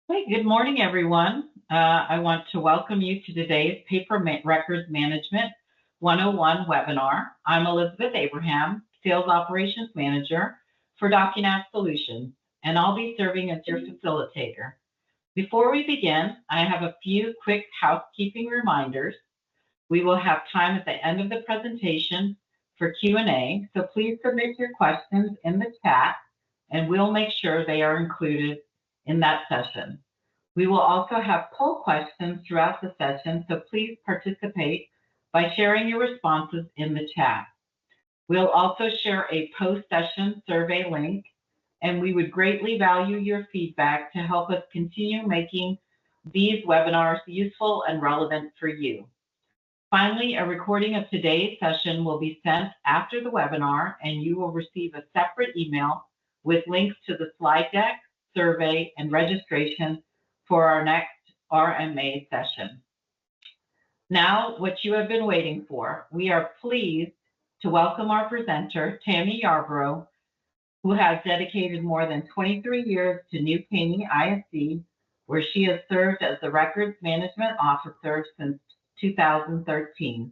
Hey, good morning, everyone. I want to welcome you to today's Records Management 101 webinar. I'm Elizabeth Abraham, Sales Operations Manager for DocuNav Solutions, and I'll be serving as your facilitator. Before we begin, I have a few quick housekeeping reminders. We will have time at the end of the presentation for Q&A, so please submit your questions in the chat, and we'll make sure they are included in that session. We will also have poll questions throughout the session, so please participate by sharing your responses in the chat. We'll also share a post-session survey link, and we would greatly value your feedback to help us continue making these webinars useful and relevant for you. Finally, a recording of today's session will be sent after the webinar, and you will receive a separate email with links to the slide deck, survey, and registration for our next RMA session. Now, what you have been waiting for, we are pleased to welcome our presenter, Tammy Yarbrough, who has dedicated more than 23 years to New Caney ISD, where she has served as the Records Management Officer since 2013.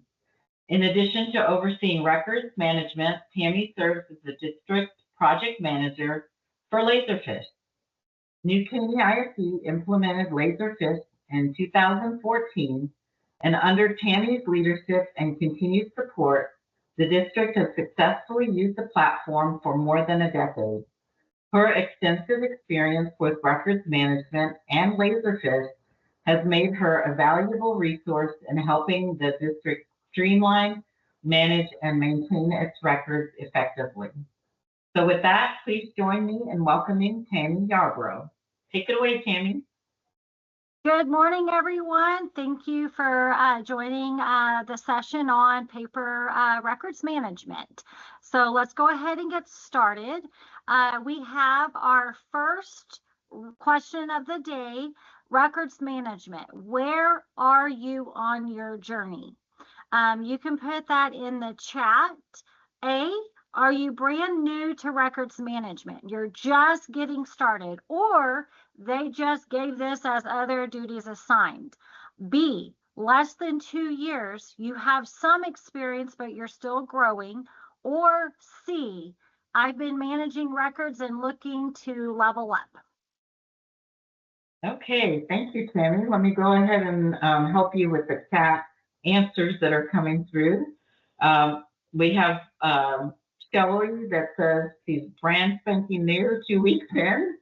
In addition to overseeing records management, Tammy serves as the District Project Manager for Laserfish. New Caney ISD implemented Laserfish in 2014, and under Tammy's leadership and continued support, the district has successfully used the platform for more than a decade. Her extensive experience with records management and Laserfish has made her a valuable resource in helping the district streamline, manage, and maintain its records effectively. So with that, please join me in welcoming Tammy Yarbrough. Take it away, Tammy. Good morning, everyone. Thank you for joining the session on paper records management. So let's go ahead and get started. We have our first question of the day, records management. Where are you on your journey? You can put that in the chat. Are you brand new to records management? You're just getting started, or they just gave this as other duties assigned. B, less than 2 years, you have some experience, but you're still growing. Or C, I've been managing records and looking to level up. Okay, thank you, Tammy. Let me go ahead and help you with the chat answers that are coming through. We have Shelley that says she's brand spanking new, 2 weeks in.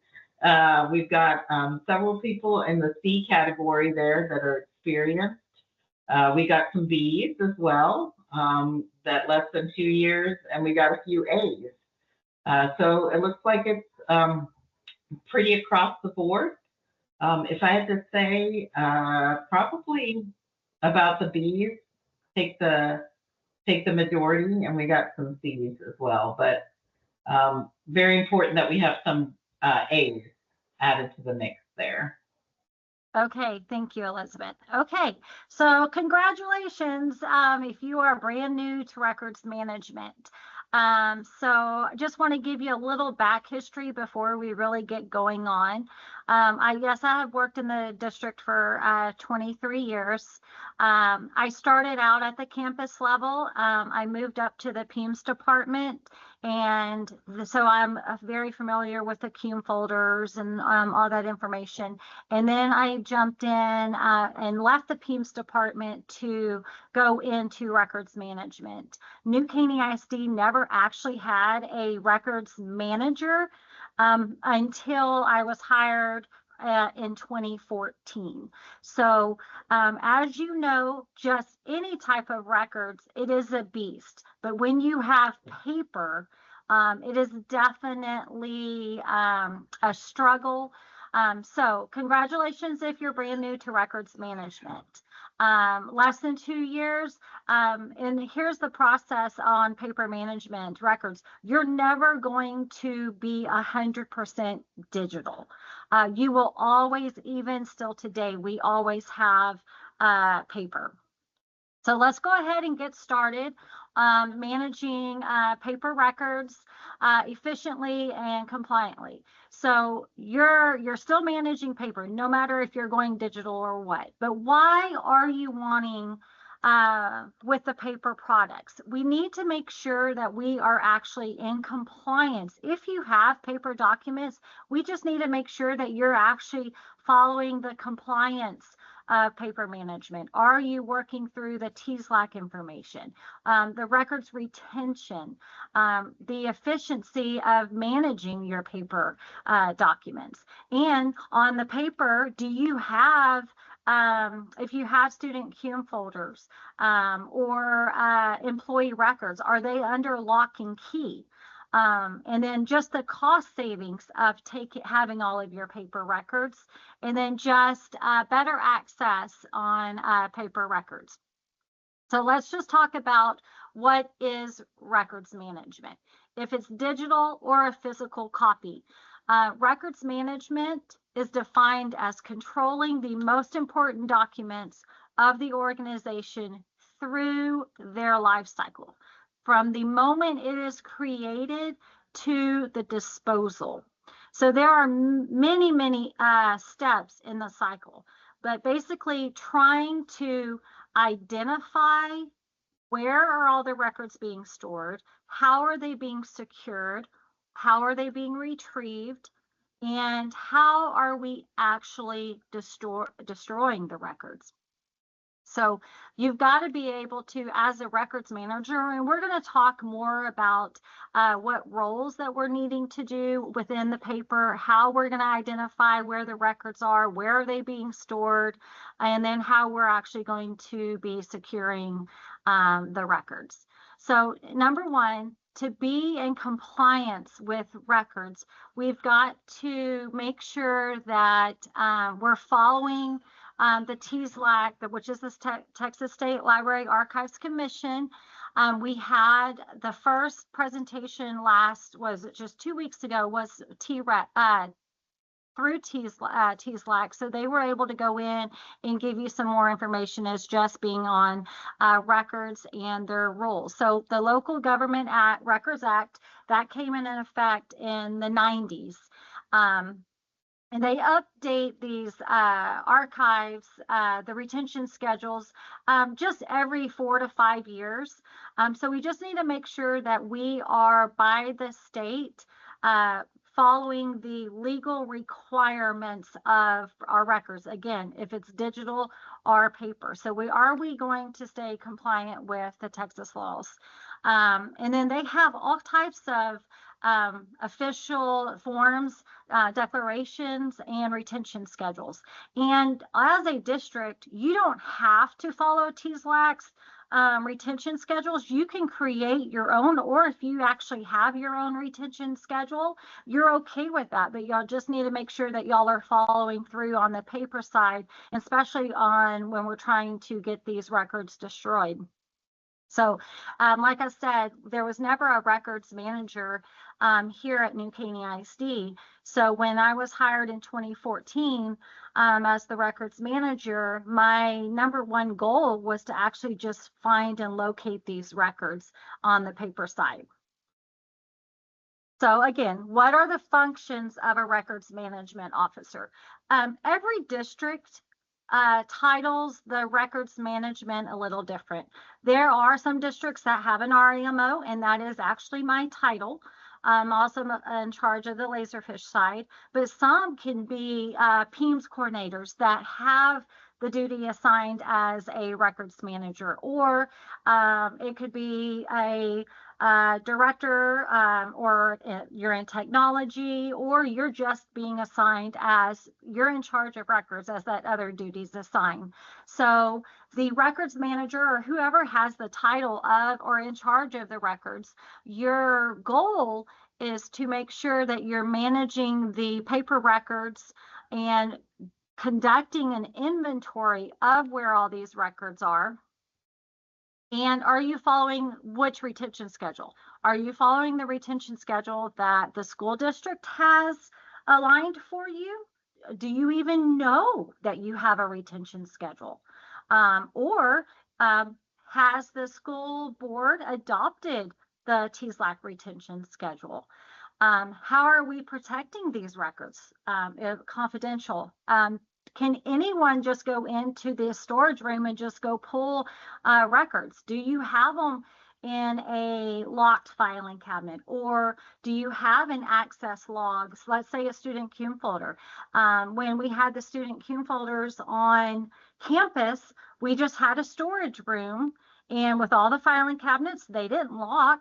We've got several people in the C category there that are experienced. We got some Bs as well, that less than 2 years, and we got a few As. So it looks like it's pretty across the board. If I had to say, probably about the Bs, take the majority, and we got some C's as well. But very important that we have some A's added to the mix there. Okay, thank you, Elizabeth. Okay, so congratulations if you are brand new to records management. So I just want to give you a little back history before we really get going on. I have worked in the district for 23 years. I started out at the campus level. I moved up to the PEMS department, and so I'm very familiar with the CUME folders and all that information. And then I jumped in and left the PEMS department to go into records management. New Caney ISD never actually had a records manager until I was hired in 2014. So as you know, just any type of records, it is a beast. But when you have paper, it is definitely a struggle. So congratulations if you're brand new to records management. Less than 2 years, and here's the process on paper management records. You're never going to be 100% digital. You will always, even still today, we always have paper. So let's go ahead and get started managing paper records efficiently and compliantly. So you're still managing paper, no matter if you're going digital or what. But why are you wanting with the paper products? We need to make sure that we are actually in compliance. If you have paper documents, we just need to make sure that you're actually following the compliance of paper management. Are you working through the TSLAC information, the records retention, the efficiency of managing your paper documents? And on the paper, do you have if you have student QM folders or employee records, are they under lock and key? And then just the cost savings of having all of your paper records, and then just better access on paper records. So let's just talk about what is records management. If it's digital or a physical copy, records management is defined as controlling the most important documents of the organization through their life cycle, from the moment it is created to the disposal. So there are many steps in the cycle, but basically trying to identify where are all the records being stored, how are they being secured, how are they being retrieved, and how are we actually destroying the records. So you've got to be able to, as a records manager, and we're going to talk more about what roles that we're needing to do within the paper, how we're going to identify where the records are, where are they being stored, and then how we're actually going to be securing the records. So number one, to be in compliance with records, we've got to make sure that we're following the TSLAC, which is the Texas State Library Archives Commission. We had the first presentation was just 2 weeks ago, was through TSLAC. So they were able to go in and give you some more information as just being on records and their rules. So the Local Government Records Act, that came in effect in the 90s. And they update these archives, the retention schedules, just every 4 to 5 years. So we just need to make sure that we are, by the state, following the legal requirements of our records. Again, if it's digital or paper. So are we going to stay compliant with the Texas laws? And then they have all types of official forms, declarations, and retention schedules. And as a district, you don't have to follow TSLAC's retention schedules. You can create your own, or if you actually have your own retention schedule, you're okay with that. But y'all just need to make sure that y'all are following through on the paper side, especially on when we're trying to get these records destroyed. So like I said, there was never a records manager here at New Caney ISD. So when I was hired in 2014 as the records manager, my number one goal was to actually just find and locate these records on the paper side. So again, what are the functions of a records management officer? Every district titles the records management a little different. There are some districts that have an REMO, and that is actually my title. I'm also in charge of the Laserfish side, but some can be PEMS coordinators that have the duty assigned as a records manager, or it could be a director, or you're in technology, or you're just being assigned as you're in charge of records as that other duties assigned. So the records manager, or whoever has the title of or in charge of the records, your goal is to make sure that you're managing the paper records and conducting an inventory of where all these records are. And are you following which retention schedule? Are you following the retention schedule that the school district has aligned for you? Do you even know that you have a retention schedule? Or has the school board adopted the TSLAC retention schedule? How are we protecting these records? Confidential. Can anyone just go into the storage room and just go pull records? Do you have them in a locked filing cabinet, or do you have an access logs? Let's say a student cum folder. When we had the student cum folders on campus, we just had a storage room, and with all the filing cabinets, they didn't lock.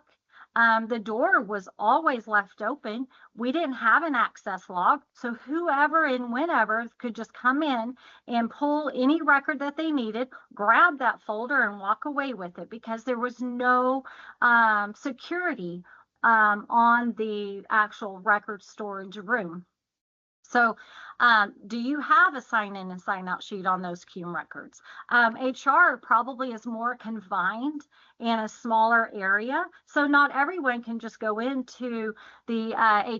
The door was always left open. We didn't have an access log, so whoever and whenever could just come in and pull any record that they needed, grab that folder, and walk away with it, because there was no security on the actual record storage room. So do you have a sign in and sign out sheet on those cum records? HR probably is more confined in a smaller area, so not everyone can just go into the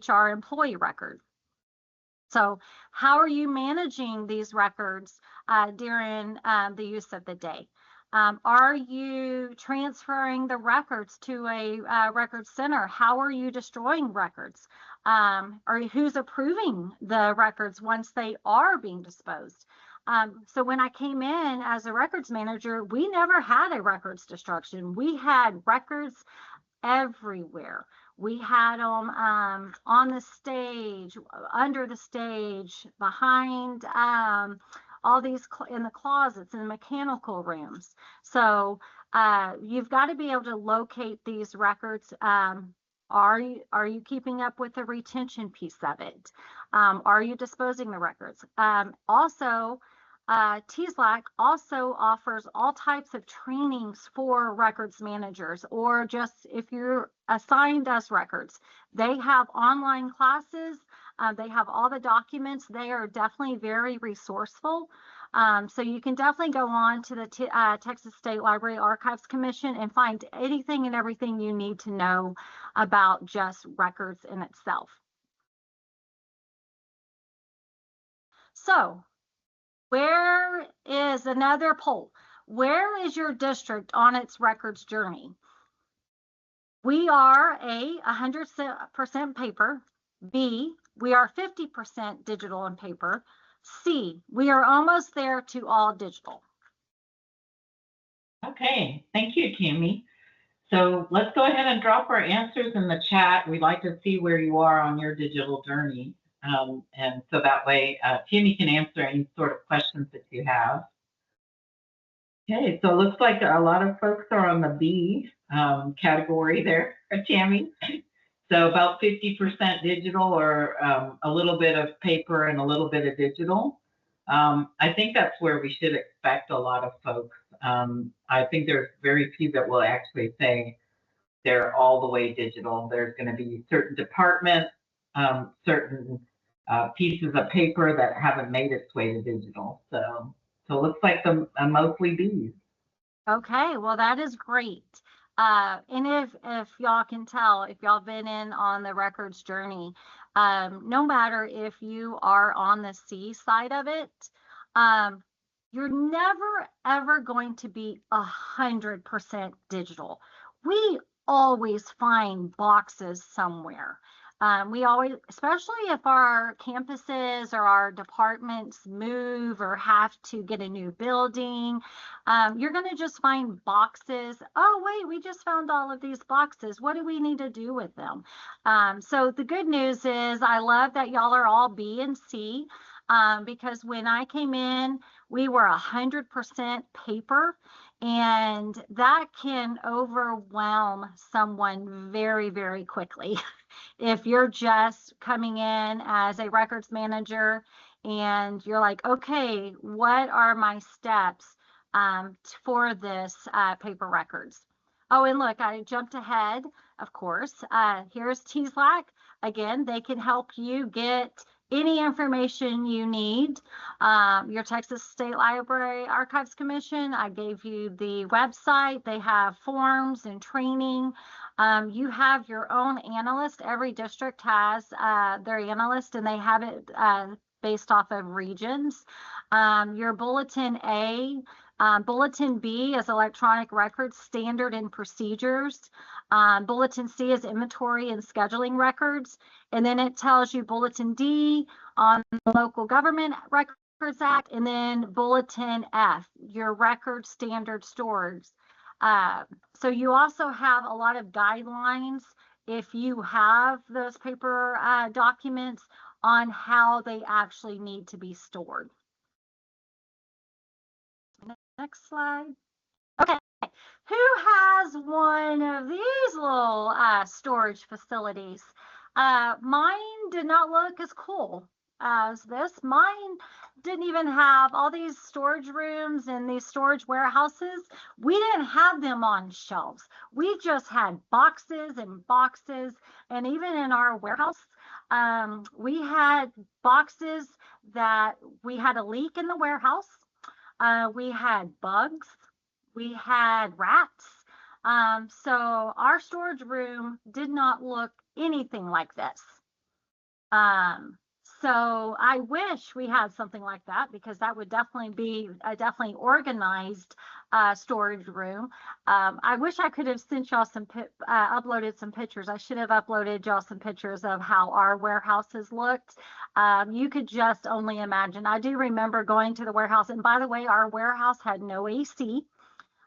HR employee record. So how are you managing these records during the use of the day? Are you transferring the records to a record center? How are you destroying records? Or who's approving the records once they are being disposed? So when I came in as a records manager, we never had a records destruction. We had records everywhere. We had them on the stage, under the stage, behind all these in the closets and mechanical rooms. So you've got to be able to locate these records. Are you keeping up with the retention piece of it? Are you disposing the records? Also, TSLAC also offers all types of trainings for records managers, or just if you're assigned us records. They have online classes. They have all the documents. They are definitely very resourceful. So you can definitely go on to the Texas State Library Archives Commission and find anything and everything you need to know about just records in itself. So where is another poll? Where is your district on its records journey? We are a 100% paper. B, we are 50% digital and paper. C, we are almost there to all digital. Okay, thank you, Tammy. So let's go ahead and drop our answers in the chat. We'd like to see where you are on your digital journey. And so that way, Tammy can answer any sort of questions that you have. Okay, so it looks like a lot of folks are on the B category there, Tammy. So about 50% digital, or a little bit of paper and a little bit of digital. I think that's where we should expect a lot of folks. I think there's very few that will actually say they're all the way digital. There's going to be certain departments, certain pieces of paper that haven't made its way to digital. So it looks like mostly Bs. Okay, well, that is great. And if y'all can tell, if y'all been in on the records journey, no matter if you are on the C side of it, you're never ever going to be 100% digital. We always find boxes somewhere. We always, especially if our campuses or our departments move or have to get a new building, you're going to just find boxes. Oh, wait, we just found all of these boxes. What do we need to do with them? So the good news is I love that y'all are all B and C, because when I came in, we were 100% paper, and that can overwhelm someone very, very quickly. If you're just coming in as a records manager and you're like, okay, what are my steps for this paper records? Oh, and look, I jumped ahead, of course. Here's TSLAC. Again, they can help you get any information you need. Your Texas State Library Archives Commission, I gave you the website. They have forms and training. You have your own analyst. Every district has their analyst, and they have it based off of regions. Your Bulletin A, Bulletin B is electronic records, standard and procedures. Bulletin C is inventory and scheduling records. And then it tells you Bulletin D on the Local Government Records Act, and then Bulletin F, your record standard storage. So you also have a lot of guidelines if you have those paper documents on how they actually need to be stored. Next slide. Okay, who has one of these little storage facilities? Mine did not look as cool as this. Mine didn't even have all these storage rooms and these storage warehouses. We didn't have them on shelves. We just had boxes and boxes. And even in our warehouse, we had boxes that we had a leak in the warehouse. We had bugs. We had rats. So our storage room did not look anything like this. So I wish we had something like that, because that would definitely be a definitely organized storage room. I wish I could have sent y'all some uploaded some pictures. I should have uploaded y'all some pictures of how our warehouses looked. You could just only imagine. I do remember going to the warehouse, and by the way, our warehouse had no AC.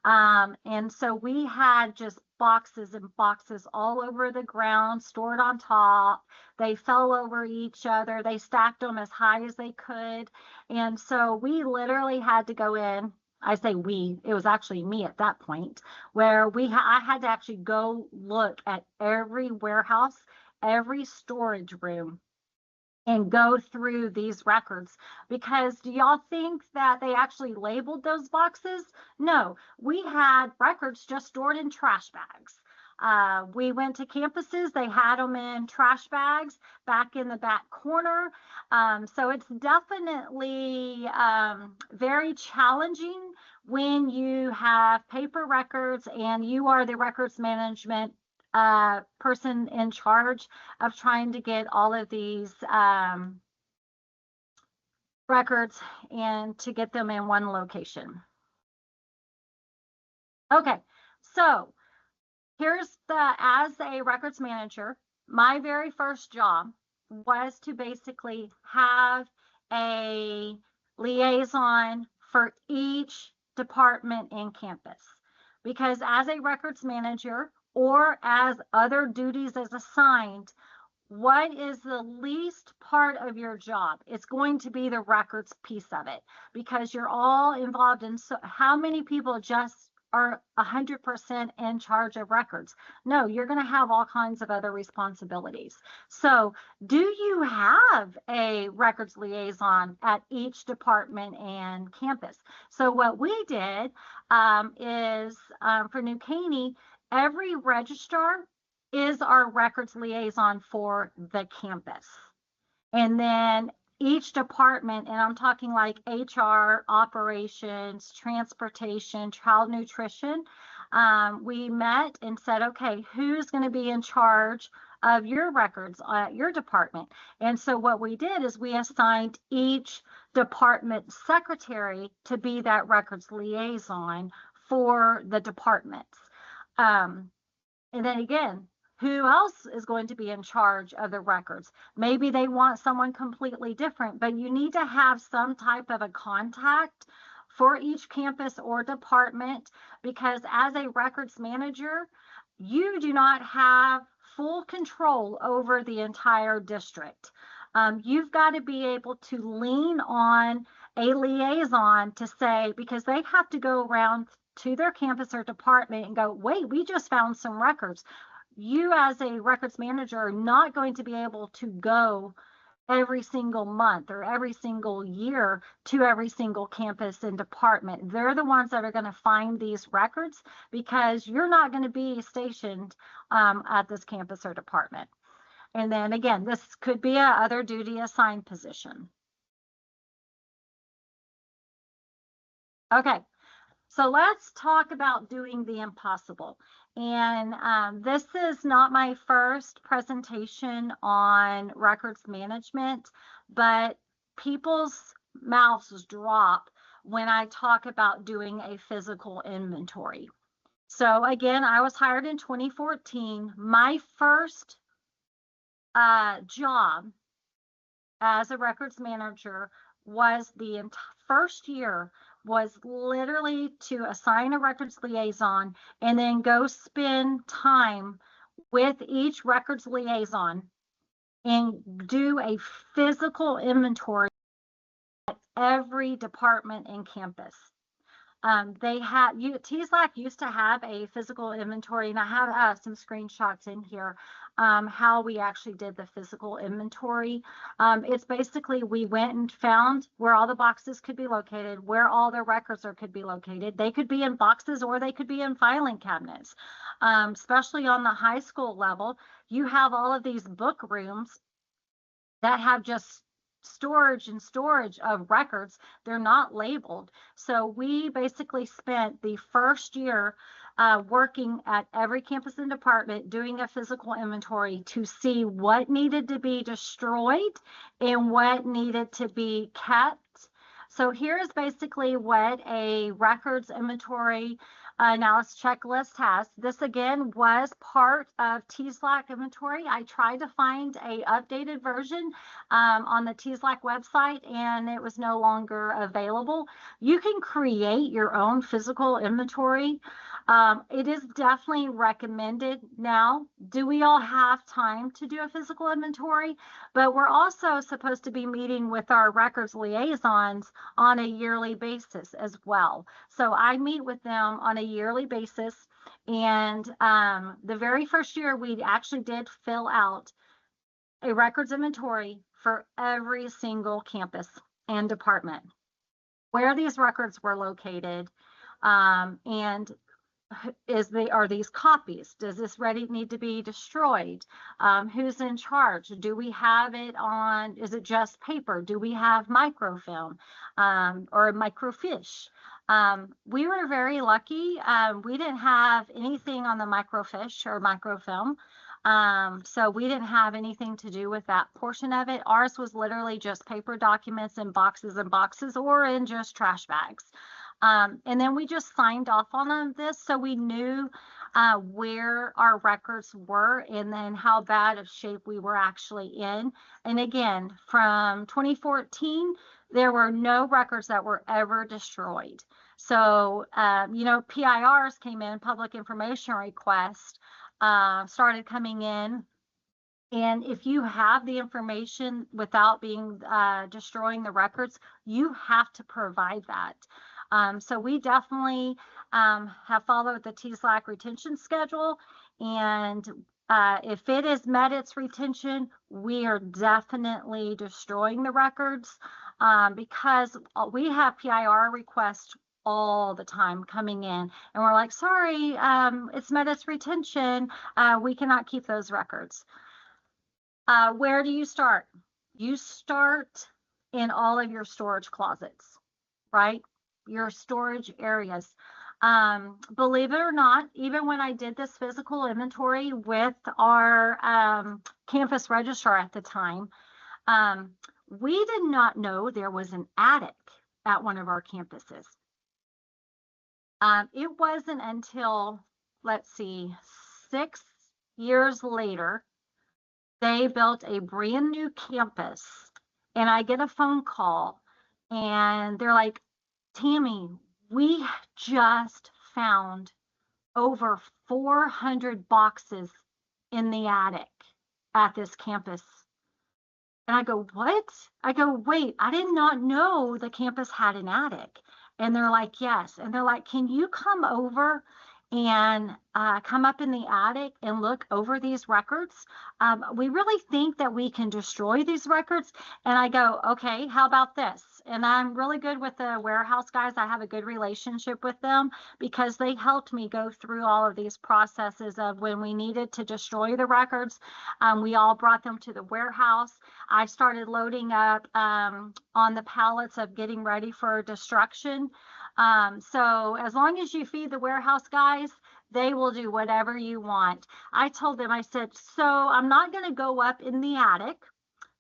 And so we had just boxes and boxes all over the ground, stored on top. They fell over each other. They stacked them as high as they could. And so we literally had to go in. I say we, it was actually me at that point, where I had to actually go look at every warehouse, every storage room, and go through these records. Because do y'all think that they actually labeled those boxes? No, we had records just stored in trash bags. We went to campuses, they had them in trash bags back in the back corner. So it's definitely very challenging when you have paper records and you are the records management person in charge of trying to get all of these records and to get them in one location. Okay, so here's as a records manager, my very first job was to basically have a liaison for each department in campus. Because as a records manager, or as other duties as assigned, what is the least part of your job? It's going to be the records piece of it, because you're all involved in how many people just are 100% in charge of records? No, you're going to have all kinds of other responsibilities. So do you have a records liaison at each department and campus? So what we did is for New Caney, every registrar is our records liaison for the campus. And then each department, and I'm talking like HR, operations, transportation, child nutrition, we met and said, okay, who's going to be in charge of your records at your department? And so what we did is we assigned each department secretary to be that records liaison for the departments. And then again, who else is going to be in charge of the records? Maybe they want someone completely different, but you need to have some type of a contact for each campus or department, because as a records manager, you do not have full control over the entire district. You've got to be able to lean on a liaison to say, because they have to go around to their campus or department and go, wait, we just found some records. You as a records manager are not going to be able to go every single month or every single year to every single campus and department. They're the ones that are going to find these records, because you're not going to be stationed at this campus or department. And then again, this could be a other duty assigned position. Okay. So let's talk about doing the impossible. And this is not my first presentation on records management, but people's mouths drop when I talk about doing a physical inventory. So again, I was hired in 2014. My first job as a records manager was the first year was literally to assign a records liaison and then go spend time with each records liaison and do a physical inventory at every department and campus. TSLAC used to have a physical inventory, and I have some screenshots in here how we actually did the physical inventory. It's basically we went and found where all the boxes could be located, where all the records could be located. They could be in boxes or they could be in filing cabinets. Especially on the high school level, you have all of these book rooms that have just storage of records. They're not labeled. So we basically spent the first year working at every campus and department doing a physical inventory to see what needed to be destroyed and what needed to be kept. So here's basically what a records inventory analysis checklist has. This again was part of TSLAC inventory. I tried to find a updated version on the TSLAC website, and it was no longer available. You can create your own physical inventory. It is definitely recommended now. Do we all have time to do a physical inventory? But we're also supposed to be meeting with our records liaisons on a yearly basis as well. So I meet with them on a yearly basis. And the very first year, we actually did fill out a records inventory for every single campus and department, where these records were located, and are these copies? Does this need to be destroyed? Who's in charge? Do we have it on, is it just paper? Do we have microfilm or microfiche? We were very lucky. We didn't have anything on the microfiche or microfilm. So we didn't have anything to do with that portion of it. Ours was literally just paper documents in boxes and boxes or in just trash bags. And then we just signed off on this so we knew where our records were and then how bad of shape we were actually in. And again, from 2014, there were no records that were ever destroyed. So, PIRs came in, public information request, started coming in. And if you have the information without being destroying the records, you have to provide that. So we definitely have followed the TSLAC retention schedule. And if it has met its retention, we are definitely destroying the records because we have PIR requests all the time coming in. And we're like, sorry, it's met its retention. We cannot keep those records. Where do you start? You start in all of your storage closets, right? Your storage areas. Believe it or not, even when I did this physical inventory with our campus registrar at the time, we did not know there was an attic at one of our campuses. It wasn't until, let's see, 6 years later, they built a brand new campus, and I get a phone call, and they're like, Tammy, we just found over 400 boxes in the attic at this campus. And I go, what? I go, wait, I did not know the campus had an attic. And they're like, yes. And they're like, can you come over and come up in the attic and look over these records? We really think that we can destroy these records. And I go, okay, how about this? And I'm really good with the warehouse guys. I have a good relationship with them because they helped me go through all of these processes of when we needed to destroy the records. We all brought them to the warehouse. I started loading up on the pallets of getting ready for destruction. So as long as you feed the warehouse guys, they will do whatever you want. I told them, I said, so I'm not going to go up in the attic.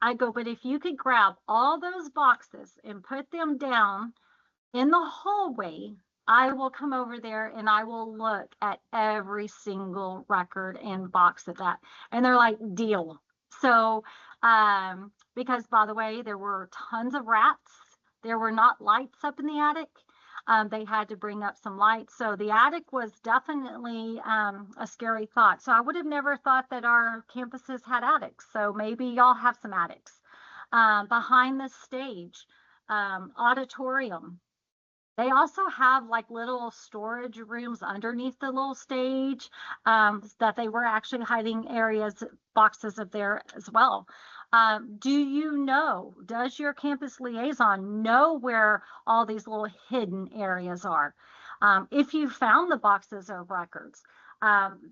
I go, but if you could grab all those boxes and put them down In the hallway, I will come over there and I will look at every single record and box of that. And they're like, deal. So, because by the way, there were tons of rats. There were not lights up in the attic. They had to bring up some lights. So the attic was definitely a scary thought. So I would have never thought that our campuses had attics. So maybe y'all have some attics. Behind the stage, auditorium. They also have like little storage rooms underneath the little stage that they were actually hiding areas, boxes of there as well. Does your campus liaison know where all these little hidden areas are? If you found the boxes of records,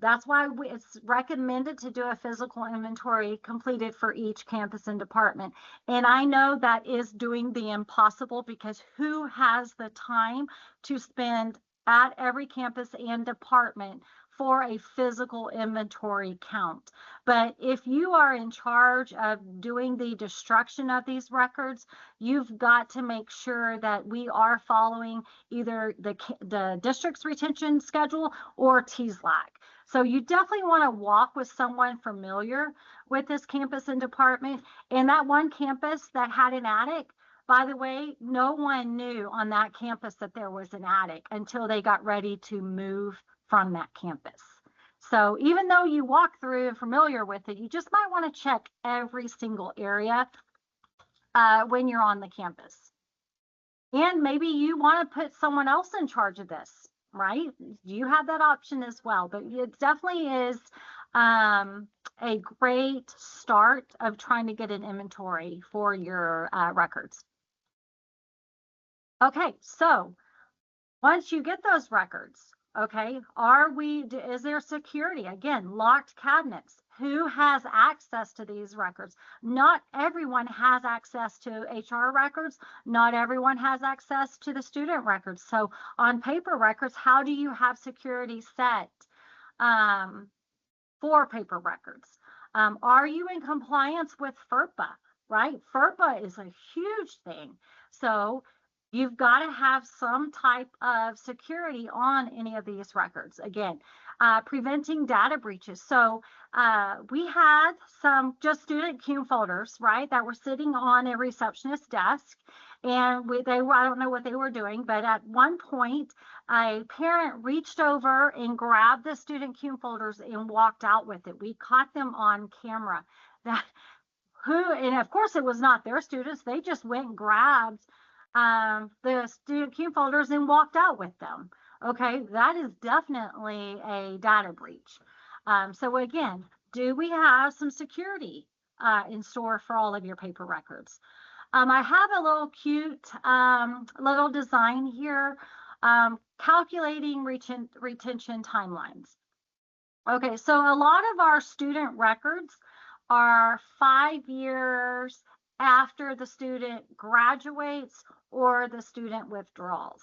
that's why it's recommended to do a physical inventory completed for each campus and department. And I know that is doing the impossible, because who has the time to spend at every campus and department for a physical inventory count? But if you are in charge of doing the destruction of these records, you've got to make sure that we are following either the district's retention schedule or TSLAC. So you definitely want to walk with someone familiar with this campus and department. And that one campus that had an attic, by the way, no one knew on that campus that there was an attic until they got ready to move from that campus. So even though you walk through and familiar with it, you just might want to check every single area when you're on the campus. And maybe you want to put someone else in charge of this, right? You have that option as well. But it definitely is a great start of trying to get an inventory for your records. Okay, so once you get those records, okay, is there security? Again, locked cabinets. Who has access to these records? Not everyone has access to HR records. Not everyone has access to the student records. So on paper records, how do you have security set for paper records? Are you in compliance with FERPA, right? FERPA is a huge thing. So you've got to have some type of security on any of these records. Again, preventing data breaches. So we had some just student cume folders, right, that were sitting on a receptionist's desk. And I don't know what they were doing, but at one point, a parent reached over and grabbed the student cume folders and walked out with it. We caught them on camera. And of course, it was not their students. They just went and grabbed the student cume folders and walked out with them. Okay, that is definitely a data breach. So again, do we have some security in store for all of your paper records? I have a little cute little design here, calculating retention timelines. Okay, so a lot of our student records are 5 years after the student graduates or the student withdraws.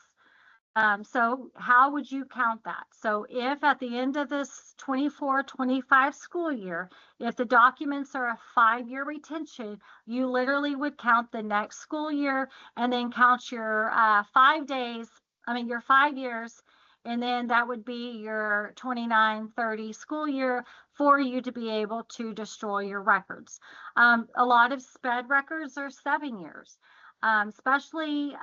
So how would you count that? So if at the end of this 24-25 school year, if the documents are a 5-year retention, you literally would count the next school year and then count your 5 years, and then that would be your 29-30 school year for you to be able to destroy your records. A lot of SPED records are 7 years, especially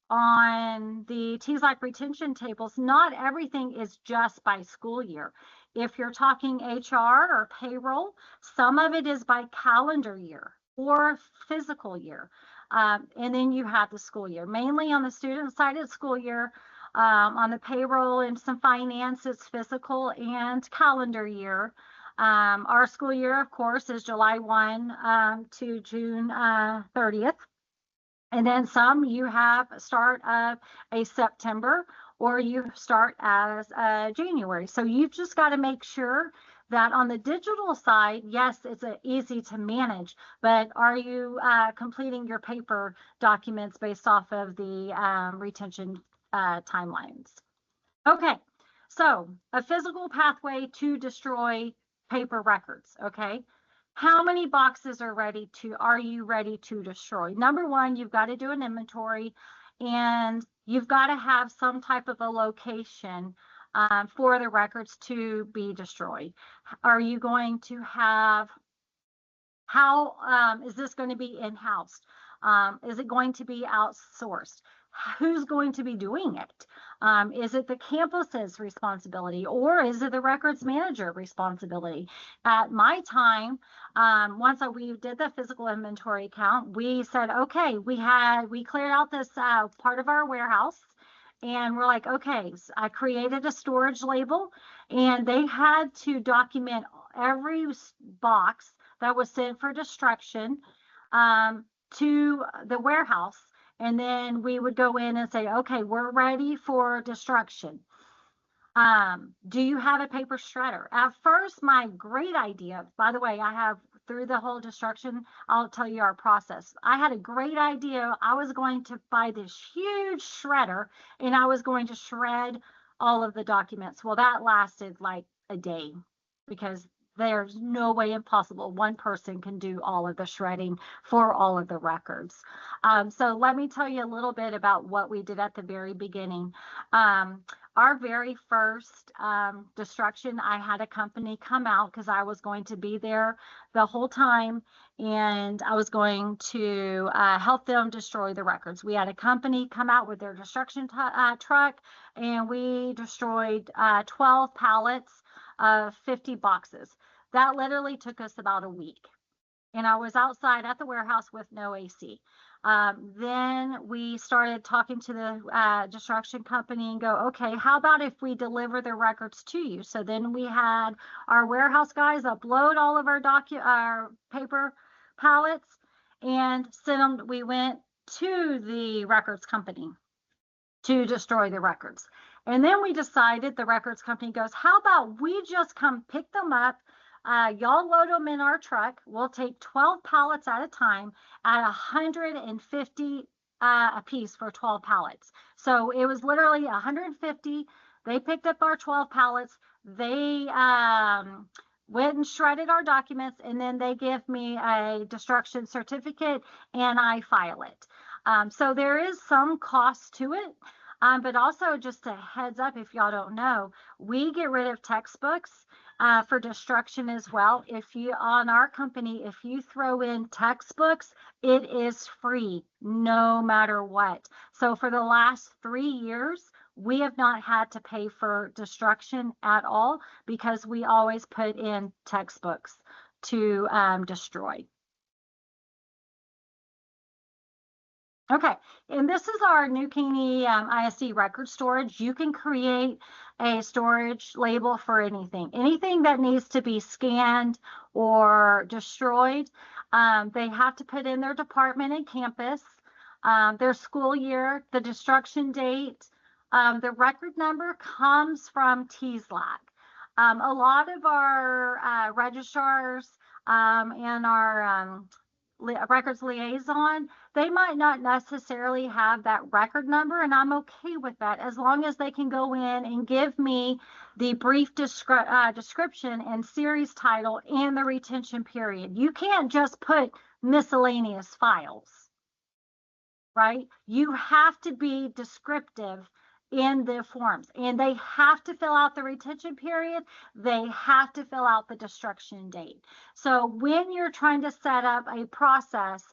on the TSLAC retention tables. Not everything is just by school year. If you're talking HR or payroll, some of it is by calendar year or physical year. And then you have the school year. Mainly on the student side, it's school year. On the payroll and some finance, it's physical and calendar year. Our school year, of course, is July 1 to June 30th. And then some you have start of a September, or you start as January. So you've just got to make sure that on the digital side, yes, it's easy to manage, but are you completing your paper documents based off of the retention timelines? Okay, so a physical pathway to destroy paper records, okay? How many boxes are you ready to destroy? Number one, you've got to do an inventory. and you've got to have some type of a location for the records to be destroyed. Are you going to have, how is this going to be in-house? Is it going to be outsourced? Who's going to be doing it? Is it the campus's responsibility, or is it the records manager responsibility? At my time, once we did the physical inventory count, we said, okay, we cleared out this part of our warehouse, and we're like, okay, so I created a storage label, and they had to document every box that was sent for destruction to the warehouse. And then we would go in and say, okay, we're ready for destruction. Do you have a paper shredder? At first, my great idea, by the way, I have, through the whole destruction, I'll tell you our process. I had a great idea. I was going to buy this huge shredder, and I was going to shred all of the documents. Well, that lasted like a day, because there's no way impossible one person can do all of the shredding for all of the records. So let me tell you a little bit about what we did at the very beginning. Our very first destruction, I had a company come out because I was going to be there the whole time, and I was going to help them destroy the records. We had a company come out with their destruction truck, and we destroyed 12 pallets of 50 boxes. That literally took us about a week. And I was outside at the warehouse with no AC. Then we started talking to the destruction company and go, okay, how about if we deliver the records to you? So then we had our warehouse guys upload all of our paper pallets and send them. We went to the records company to destroy the records. And then we decided, the records company goes, how about we just come pick them up? Y'all load them in our truck. We'll take 12 pallets at a time at 150 a piece for 12 pallets. So it was literally 150. They picked up our 12 pallets. They went and shredded our documents, and then they give me a destruction certificate, and I file it. So there is some cost to it. But also, just a heads up, if y'all don't know, we get rid of textbooks for destruction as well. If you, on our company, if you throw in textbooks, it is free, no matter what. So for the last 3 years, we have not had to pay for destruction at all, because we always put in textbooks to destroy. Okay, and this is our new Caney ISD record storage. You can create a storage label for anything that needs to be scanned or destroyed. They have to put in their department and campus, their school year, the destruction date. The record number comes from TSLAC. A lot of our registrars and our records liaison, they might not necessarily have that record number, and I'm okay with that, as long as they can go in and give me the brief description and series title and the retention period. You can't just put miscellaneous files, right? You have to be descriptive in the forms, and they have to fill out the retention period. They have to fill out the destruction date. So when you're trying to set up a process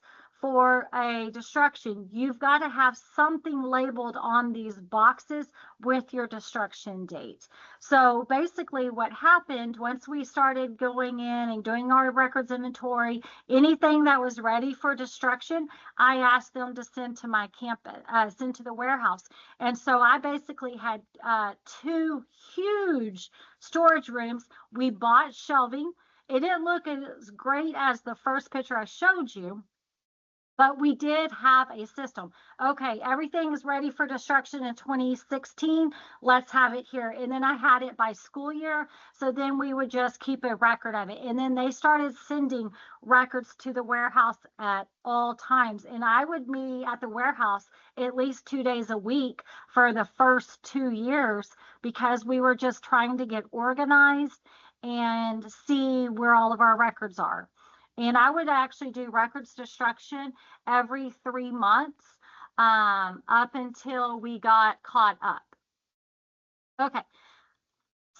for a destruction, you've got to have something labeled on these boxes with your destruction date. So basically what happened, once we started going in and doing our records inventory, anything that was ready for destruction, I asked them to send to my campus, send to the warehouse. And so I basically had 2 huge storage rooms. We bought shelving. It didn't look as great as the first picture I showed you, but we did have a system. Okay, everything is ready for destruction in 2016. Let's have it here. And then I had it by school year. So then we would just keep a record of it. And then they started sending records to the warehouse at all times. And I would be at the warehouse at least 2 days a week for the first 2 years, because we were just trying to get organized and see where all of our records are. And I would actually do records destruction every 3 months. up until we got caught up. Okay.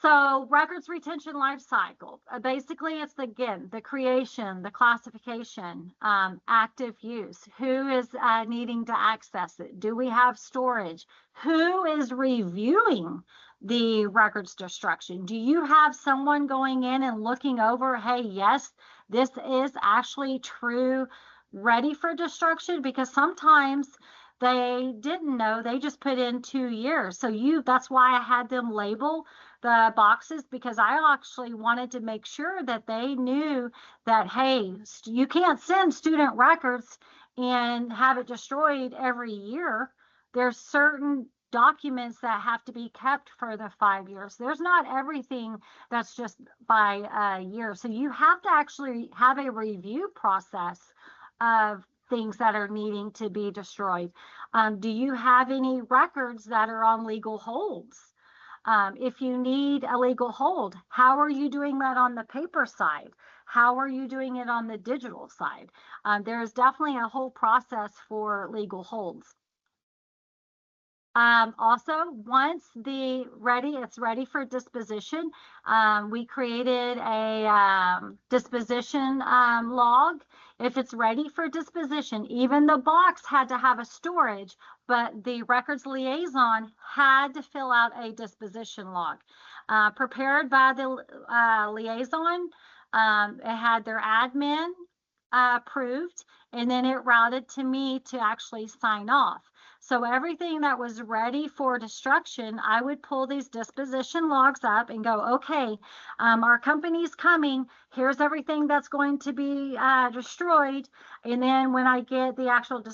So records retention life cycle, basically it's the creation, the classification, active use, who is needing to access it, do we have storage, who is reviewing the records destruction, do you have someone going in and looking over, hey, yes, this is actually true, ready for destruction, because sometimes they didn't know, they just put in 2 years. So that's why I had them label the boxes, because I actually wanted to make sure that they knew that, hey, you can't send student records and have it destroyed every year. There's certain documents that have to be kept for the 5 years. There's not everything that's just by a year. So you have to actually have a review process of things that are needing to be destroyed. Do you have any records that are on legal holds? If you need a legal hold, how are you doing that on the paper side? How are you doing it on the digital side? There's definitely a whole process for legal holds. Also, once it's ready for disposition, we created a disposition log. If it's ready for disposition, even the box had to have a storage, but the records liaison had to fill out a disposition log. Prepared by the liaison, it had their admin approved, and then it routed to me to actually sign off. So everything that was ready for destruction, I would pull these disposition logs up and go, okay, our company's coming. Here's everything that's going to be destroyed. And then when I get the actual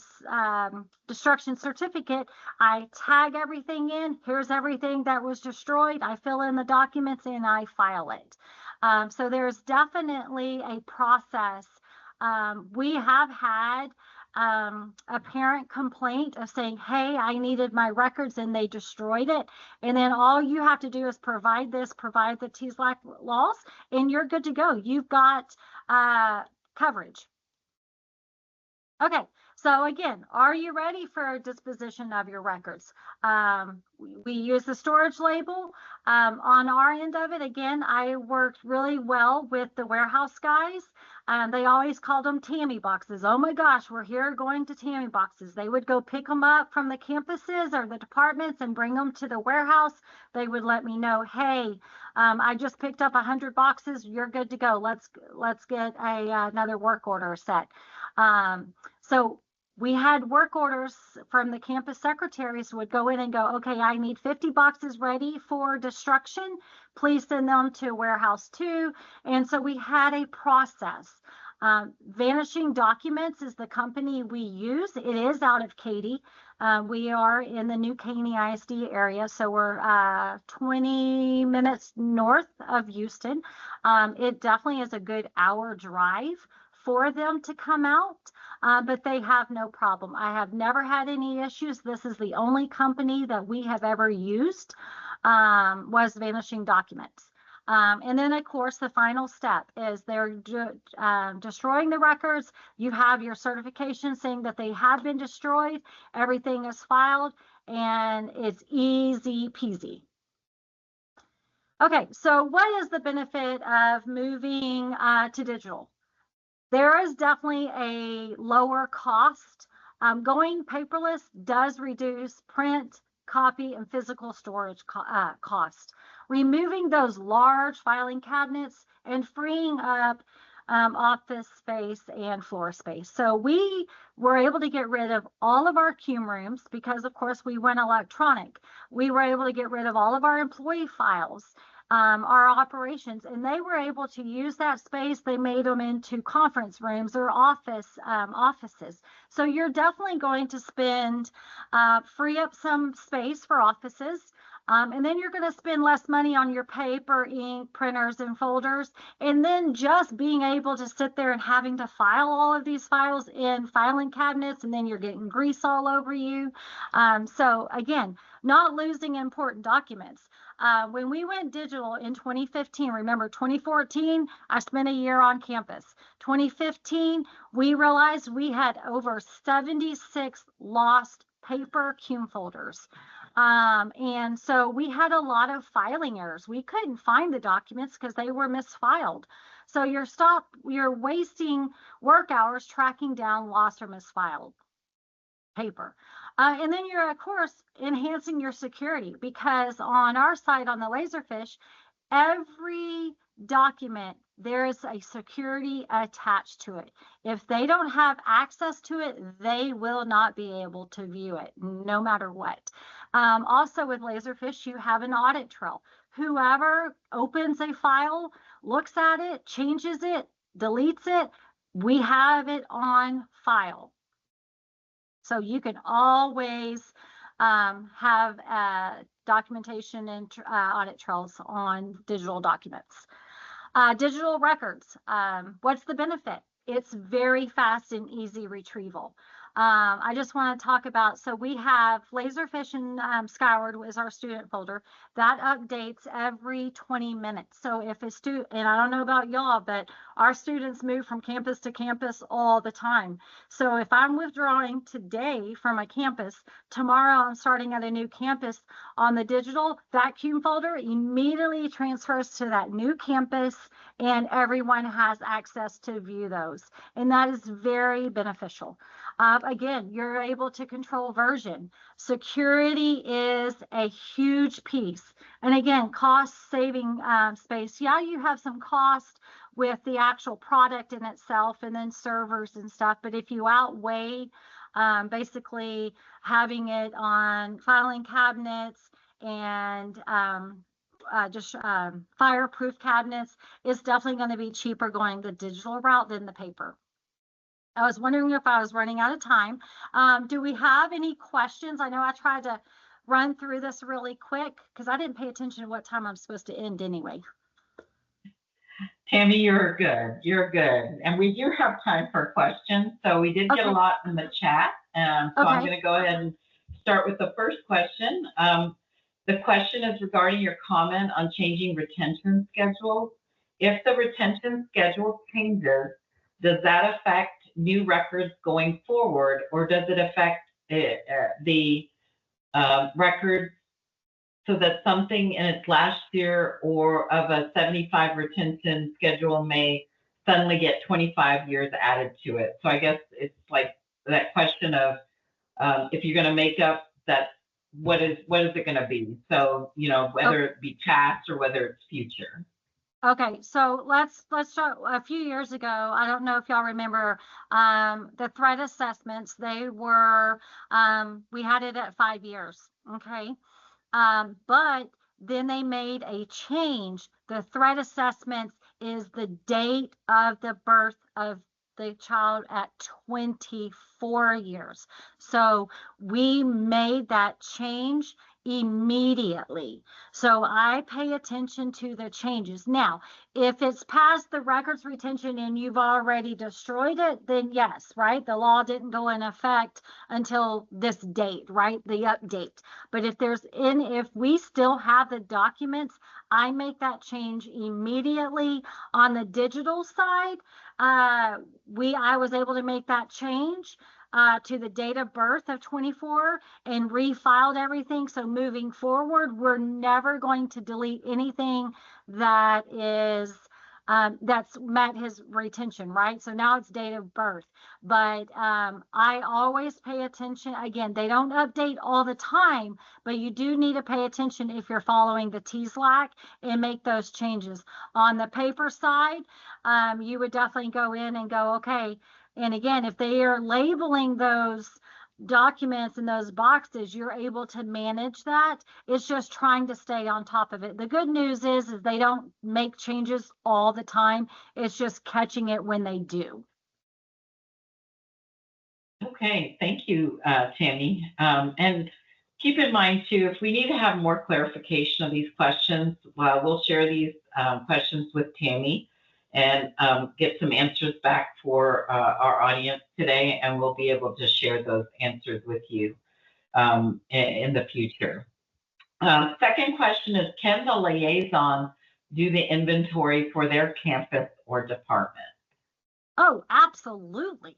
destruction certificate, I tag everything in. Here's everything that was destroyed. I fill in the documents and I file it. So there's definitely a process. We have had a parent complaint of saying, hey, I needed my records and they destroyed it. And then all you have to do is provide the TSLAC laws and you're good to go. You've got coverage. Okay, so again, are you ready for disposition of your records? We use the storage label. On our end of it, again, I worked really well with the warehouse guys. They always called them Tammy boxes. Oh my gosh, we're here going to Tammy boxes. They would go pick them up from the campuses or the departments and bring them to the warehouse. They would let me know, hey, I just picked up 100 boxes. You're good to go. Let's get another work order set. So we had work orders from the campus secretaries would go in and go, okay, I need 50 boxes ready for destruction. Please send them to warehouse 2. And so we had a process. Vanishing Documents is the company we use. It is out of Katy. We are in the new Caney ISD area, so we're 20 minutes north of Houston. It definitely is a good hour drive for them to come out, but they have no problem. I have never had any issues. This is the only company that we have ever used was Vanishing Documents. And then, of course, the final step is they're destroying the records. You have your certification saying that they have been destroyed. Everything is filed, and it's easy peasy. Okay, so what is the benefit of moving to digital? There is definitely a lower cost. Going paperless does reduce print, copy, and physical storage cost. Removing those large filing cabinets and freeing up office space and floor space. So we were able to get rid of all of our cume rooms because, of course, we went electronic. We were able to get rid of all of our employee files, our operations, and they were able to use that space. They made them into conference rooms or offices. So you're definitely going to free up some space for offices. And then you're going to spend less money on your paper, ink, printers, and folders. And then just being able to sit there and having to file all of these files in filing cabinets, and then you're getting grease all over you. So again, not losing important documents. When we went digital in 2015, remember 2014, I spent a year on campus. 2015, we realized we had over 76 lost paper cume folders. And so we had a lot of filing errors. We couldn't find the documents because they were misfiled. So you're wasting work hours tracking down lost or misfiled paper. And then you're, of course, enhancing your security, because on our site, on the Laserfish, every document, there is a security attached to it. If they don't have access to it, they will not be able to view it, no matter what. Also with Laserfish, you have an audit trail. Whoever opens a file, looks at it, changes it, deletes it, we have it on file. So you can always have documentation and audit trails on digital documents. Digital records, what's the benefit? It's very fast and easy retrieval. I just want to talk about, so we have Laserfish and Skyward is our student folder that updates every 20 minutes. So if a student, and I don't know about y'all, but our students move from campus to campus all the time. So if I'm withdrawing today from a campus, tomorrow I'm starting at a new campus, on the digital, that cume folder immediately transfers to that new campus, and everyone has access to view those. And that is very beneficial. Again, you're able to control version. Security is a huge piece. And again, cost saving space. Yeah, you have some cost with the actual product in itself and then servers and stuff. But if you outweigh basically having it on filing cabinets and fireproof cabinets, it's definitely going to be cheaper going the digital route than the paper. I was wondering if I was running out of time. Do we have any questions? I know I tried to run through this really quick because I didn't pay attention to what time I'm supposed to end anyway. Tammy, you're good. You're good. And we do have time for questions. So we did get a lot in the chat. So I'm going to go ahead and start with the first question. The question is regarding your comment on changing retention schedules. If the retention schedule changes, does that affect new records going forward, or does it affect the records so that something in its last year or of a 75 retention schedule may suddenly get 25 years added to it? So I guess it's like that question of if you're going to make up that, what is it going to be? So, you know, whether it be past or whether it's future. Okay, so let's start. A few years ago, I don't know if y'all remember the threat assessments. They were we had it at 5 years. Okay, but then they made a change. The threat assessments is the date of the birth of the child at 24 years. So we made that change immediately. So I pay attention to the changes. Now, if it's past the records retention and you've already destroyed it, then yes, right? The law didn't go in effect until this date, right? The update. But if we still have the documents, I make that change immediately. On the digital side, I was able to make that change to the date of birth of 24 and refiled everything. So moving forward, we're never going to delete anything that is that's met his retention, right? So now it's date of birth. But I always pay attention. Again, they don't update all the time, but you do need to pay attention if you're following the TSLAC and make those changes. On the paper side, you would definitely go in and go, okay. And again, if they are labeling those documents in those boxes, you're able to manage that. It's just trying to stay on top of it. The good news is they don't make changes all the time. It's just catching it when they do. Okay, thank you, Tammy. And keep in mind too, if we need to have more clarification of these questions, we'll share these questions with Tammy and get some answers back for our audience today, and we'll be able to share those answers with you in the future. Second question is, can the liaison do the inventory for their campus or department? Oh, absolutely.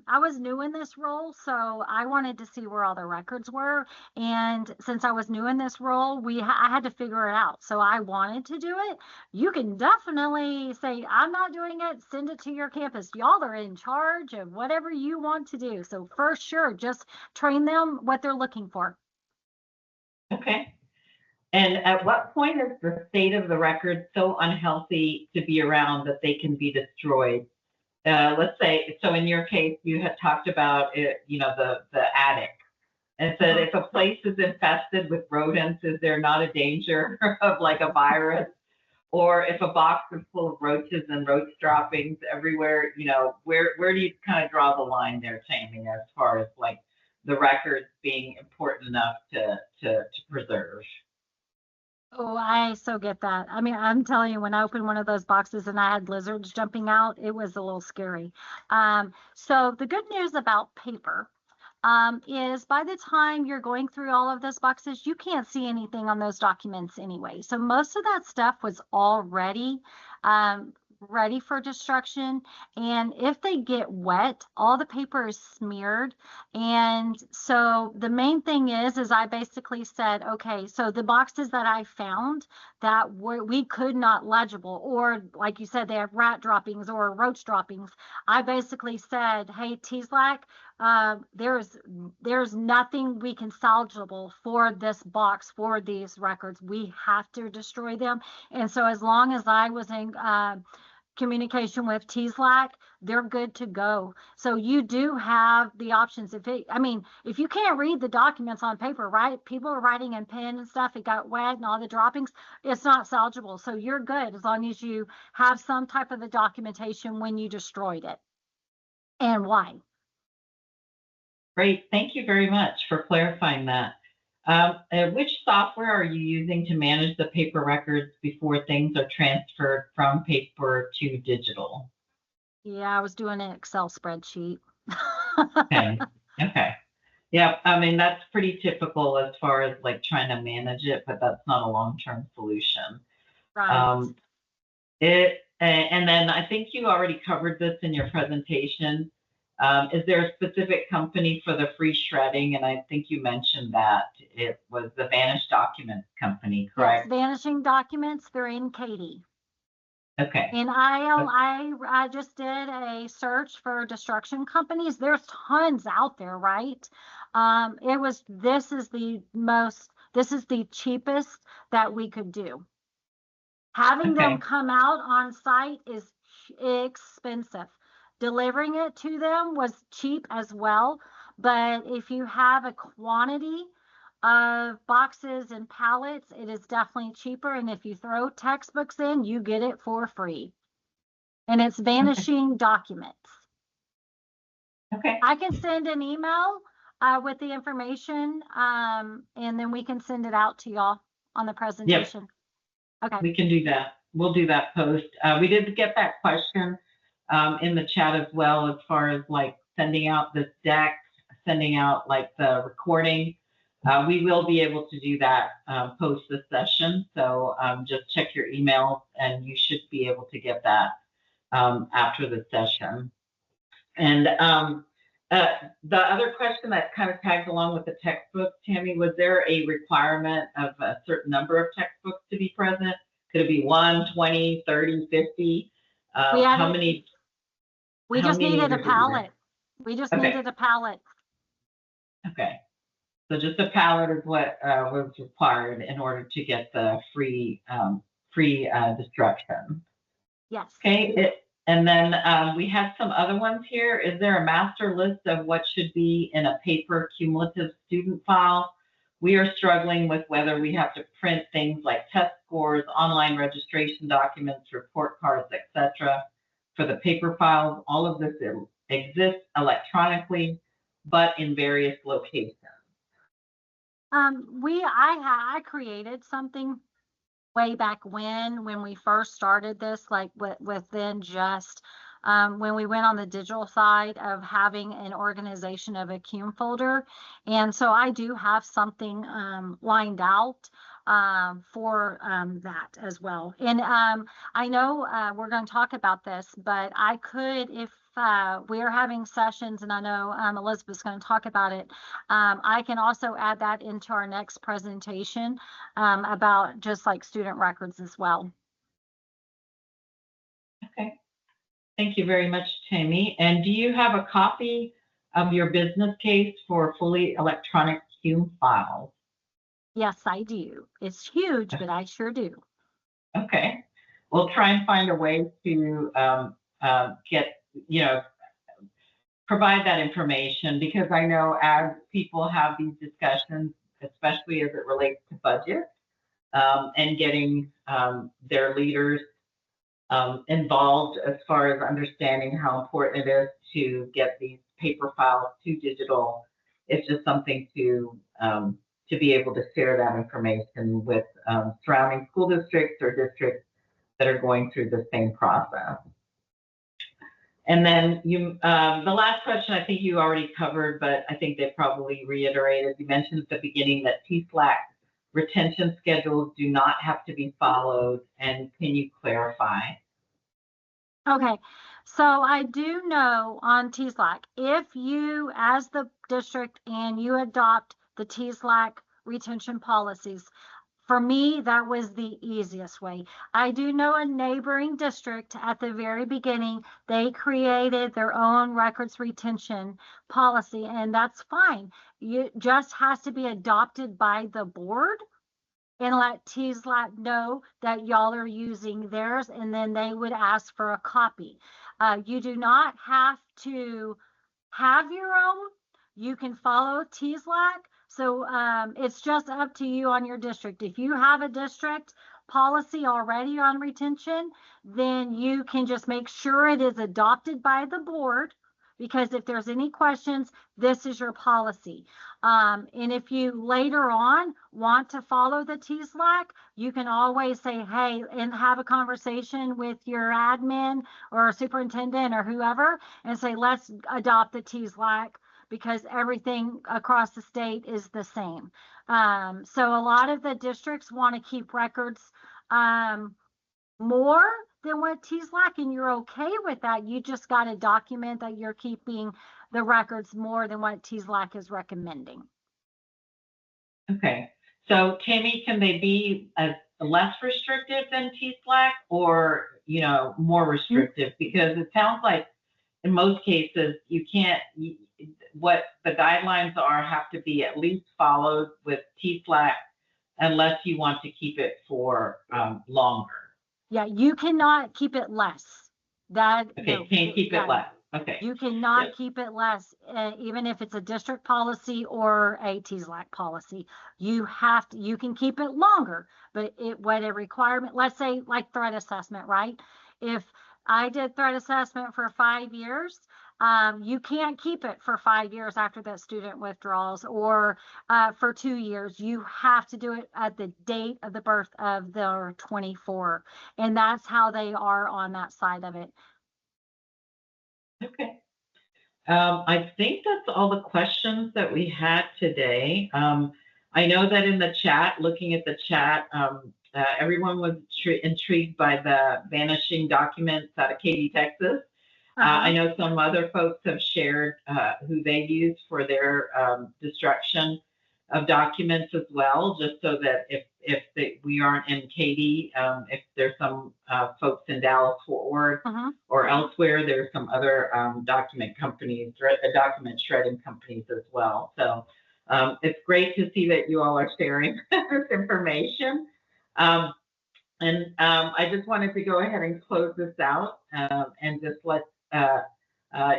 I was new in this role, so I wanted to see where all the records were. And since I was new in this role, I had to figure it out. So I wanted to do it. You can definitely say, I'm not doing it, send it to your campus. Y'all are in charge of whatever you want to do. So for sure, just train them what they're looking for. Okay. And at what point is the state of the record so unhealthy to be around that they can be destroyed? Let's say, so in your case, you had talked about it, the attic, and said if a place is infested with rodents, is there not a danger of like a virus? Or if a box is full of roaches and roach droppings everywhere, where do you kind of draw the line there, Tammy, as far as like the records being important enough to preserve? Oh, I so get that. I mean, I'm telling you, when I opened one of those boxes and I had lizards jumping out, it was a little scary. So the good news about paper is by the time you're going through all of those boxes, you can't see anything on those documents anyway. So most of that stuff was already ready for destruction. And if they get wet, all the paper is smeared. And so the main thing is I basically said, okay, so the boxes that I found that we could not legible, or like you said, they have rat droppings or roach droppings. I basically said, hey, TSLAC, there's nothing we can salvageable for this box, for these records. We have to destroy them. And so as long as I was in communication with TSLAC, they're good to go. So you do have the options. If you can't read the documents on paper, right? People are writing in pen and stuff. It got wet and all the droppings. It's not salvageable. So you're good as long as you have some type of the documentation when you destroyed it and why. Great. Thank you very much for clarifying that. Which software are you using to manage the paper records before things are transferred from paper to digital? Yeah, I was doing an Excel spreadsheet. Okay. Okay. Yeah, I mean, that's pretty typical as far as like trying to manage it, but that's not a long-term solution. Right. And then I think you already covered this in your presentation. Is there a specific company for the free shredding? And I think you mentioned that it was the Vanished Documents company, correct? Yes, Vanishing Documents. They're in Katy. Okay. And I just did a search for destruction companies. There's tons out there, right? This is the cheapest that we could do. Having them come out on site is expensive. Delivering it to them was cheap as well. But if you have a quantity of boxes and pallets, it is definitely cheaper. And if you throw textbooks in, you get it for free. And it's Vanishing Documents. Okay. I can send an email with the information, and then we can send it out to y'all on the presentation. Yep. Okay. We can do that. We'll do that post. We did get that question in the chat as well, as far as like sending out this deck, sending out like the recording. We will be able to do that post this session. So just check your emails and you should be able to get that after the session. And the other question that kind of tags along with the textbooks, Tammy, was there a requirement of a certain number of textbooks to be present? Could it be 1, 20, 30, 50? How many? We just needed a pallet. We just needed a pallet. Okay. So just a pallet is what was required in order to get the free destruction. Yes. Okay. And then we have some other ones here. Is there a master list of what should be in a paper cumulative student file? We are struggling with whether we have to print things like test scores, online registration documents, report cards, etc. For the paper files. All of this exists electronically, but in various locations. I created something way back when we first started this, like within just when we went on the digital side of having an organization of a cum folder. And so I do have something lined out for that as well. And I know we're going to talk about this, but I could, we're having sessions, and I know Elizabeth's going to talk about it, I can also add that into our next presentation about just like student records as well. Okay. Thank you very much, Tammy. And do you have a copy of your business case for fully electronic Q files? Yes, I do. It's huge, but I sure do. Okay. We'll try and find a way to get, provide that information, because I know as people have these discussions, especially as it relates to budget and getting their leaders involved as far as understanding how important it is to get these paper files to digital. It's just something to be able to share that information with surrounding school districts or districts that are going through the same process. And then the last question I think you already covered, but I think they probably reiterated. You mentioned at the beginning that TSLAC retention schedules do not have to be followed, and can you clarify? Okay, so I do know on TSLAC, if you, as the district, and you adopt the TSLAC retention policies, for me, that was the easiest way. I do know a neighboring district at the very beginning, they created their own records retention policy, and that's fine. It just has to be adopted by the board and let TSLAC know that y'all are using theirs, and then they would ask for a copy. You do not have to have your own. You can follow TSLAC. So it's just up to you on your district. If you have a district policy already on retention, then you can just make sure it is adopted by the board, because if there's any questions, this is your policy. And if you later on want to follow the TSLAC, you can always say, hey, and have a conversation with your admin or superintendent or whoever and say, let's adopt the TSLAC, because everything across the state is the same. So a lot of the districts want to keep records more than what TSLAC, and you're okay with that. You just got to document that you're keeping the records more than what TSLAC is recommending. Okay. So Tammy, can they be less restrictive than TSLAC, or, more restrictive? Because it sounds like in most cases, you can't, what the guidelines are have to be at least followed with TSLAC unless you want to keep it for longer. Yeah, you cannot keep it less. That okay, no, can't keep it less. Okay. You cannot keep it less, even if it's a district policy or a TSLAC policy. You have to. You can keep it longer, but what a requirement. Let's say like threat assessment, right? If I did threat assessment for 5 years, you can't keep it for 5 years after that student withdraws, or for 2 years. You have to do it at the date of the birth of their 24, and that's how they are on that side of it. Okay. I think that's all the questions that we had today. I know that in the chat, looking at the chat, everyone was intrigued by the vanishing documents out of Katy, Texas. I know some other folks have shared who they use for their destruction of documents as well, just so that if we aren't in Katy, if there's some folks in Dallas, Fort Worth, or elsewhere, there's some other document companies, document shredding companies as well. So it's great to see that you all are sharing this information. And I just wanted to go ahead and close this out and just let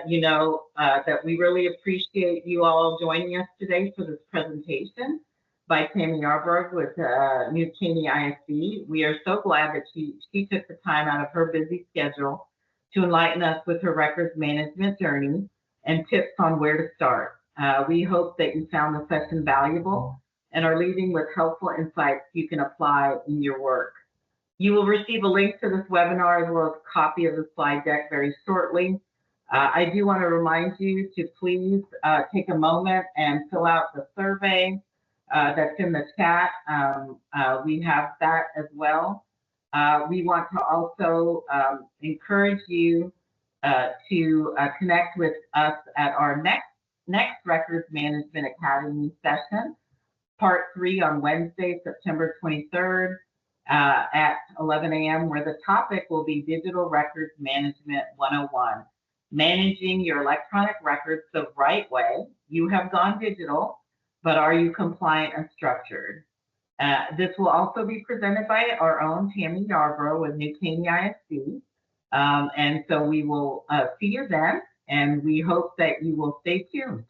you know that we really appreciate you all joining us today for this presentation by Tammy Yarbrough with New Caney ISD. We are so glad that she took the time out of her busy schedule to enlighten us with her records management journey and tips on where to start. We hope that you found the session valuable and are leaving with helpful insights you can apply in your work. You will receive a link to this webinar as well as a copy of the slide deck very shortly. I do want to remind you to please take a moment and fill out the survey that's in the chat. We have that as well. We want to also encourage you to connect with us at our next Records Management Academy session, part 3 on Wednesday, September 23rd at 11 a.m., where the topic will be Digital Records Management 101, managing your electronic records the right way. You have gone digital, but are you compliant and structured? This will also be presented by our own Tammy Yarbrough with New Caney ISD. And so we will see you then, and we hope that you will stay tuned.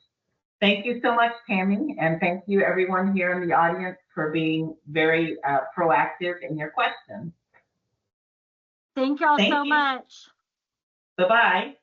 Thank you so much, Tammy, and thank you everyone here in the audience for being very proactive in your questions. Thank y'all so much. Bye-bye.